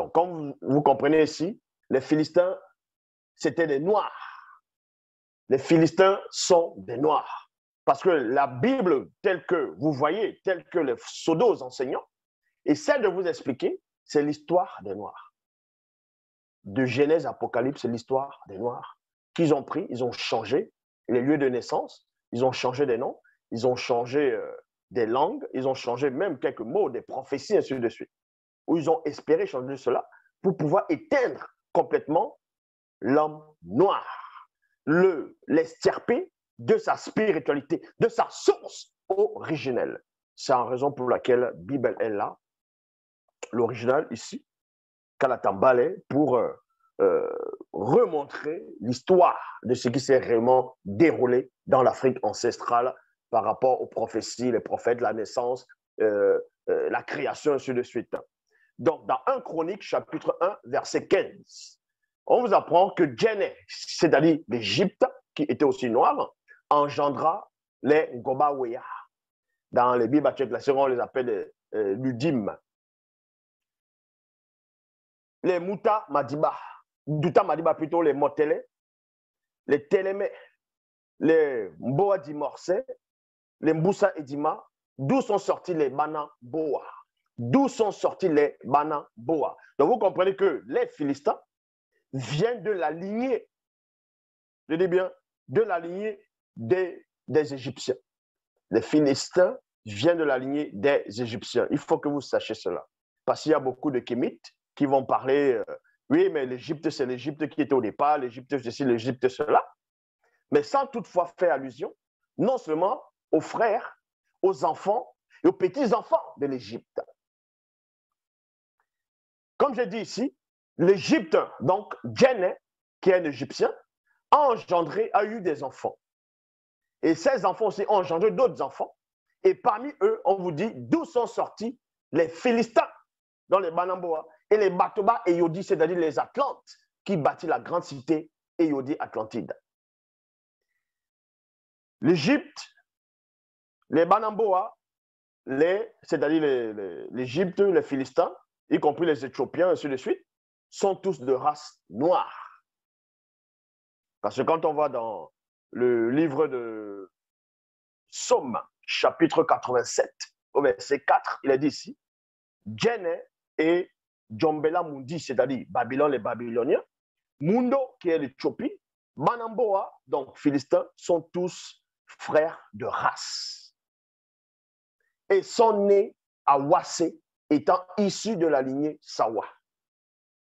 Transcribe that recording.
Donc, comme vous comprenez ici, les Philistins, c'était des Noirs. Les Philistins sont des Noirs. Parce que la Bible, telle que vous voyez, telle que les pseudos enseignants, essaie de vous expliquer, c'est l'histoire des Noirs. De Genèse à Apocalypse, c'est l'histoire des Noirs qu'ils ont pris, ils ont changé les lieux de naissance, ils ont changé des noms, ils ont changé des langues, ils ont changé même quelques mots, des prophéties, ainsi de suite. Où ils ont espéré changer cela pour pouvoir éteindre complètement l'homme noir, l'extirper de sa spiritualité, de sa source originelle. C'est en raison pour laquelle la Bible est là, l'original ici, Kalatambale, pour remontrer l'histoire de ce qui s'est réellement déroulé dans l'Afrique ancestrale par rapport aux prophéties, les prophètes, la naissance, la création, ainsi de suite. Donc, dans 1 Chronique, chapitre 1, verset 15, on vous apprend que Djenné, c'est-à-dire l'Égypte, qui était aussi noire, engendra les Ngobaweya. Dans les Bibles classiques, on les appelle Ludim. Les Mouta Madiba, Douta Madiba plutôt, les Motele, les Télémé, les Mboa Dimorse, les Mboussa Edima, d'où sont sortis les Bana Boa. D'où sont sortis les Bana Boa. Donc vous comprenez que les Philistins viennent de la lignée, je dis bien, de la lignée des Égyptiens. Les Philistins viennent de la lignée des Égyptiens. Il faut que vous sachiez cela. Parce qu'il y a beaucoup de Kémites qui vont parler, oui, mais l'Égypte, c'est l'Égypte qui était au départ, l'Égypte ceci, l'Égypte cela. Mais sans toutefois faire allusion, non seulement aux frères, aux enfants et aux petits-enfants de l'Égypte. Comme je dis ici, l'Égypte, donc Djenné, qui est un Égyptien, a eu des enfants. Et ces enfants aussi ont engendré d'autres enfants. Et parmi eux, on vous dit d'où sont sortis les Philistins dans les Banamboa et les Batoba et Yodi, c'est-à-dire les Atlantes qui bâtit la grande cité Yodi Atlantide. L'Égypte, les Banamboa, c'est-à-dire l'Égypte, les Philistins, y compris les Éthiopiens, et ainsi de suite, sont tous de race noire. Parce que quand on va dans le livre de Somme, chapitre 87, au verset 4, il est dit ici, Djenné et Djombela Mundi, c'est-à-dire Babylone, les Babyloniens, Mundo, qui est l'Éthiopie, Banamboa, donc Philistins, sont tous frères de race. Et sont nés à Wassé, étant issus de la lignée Sawa.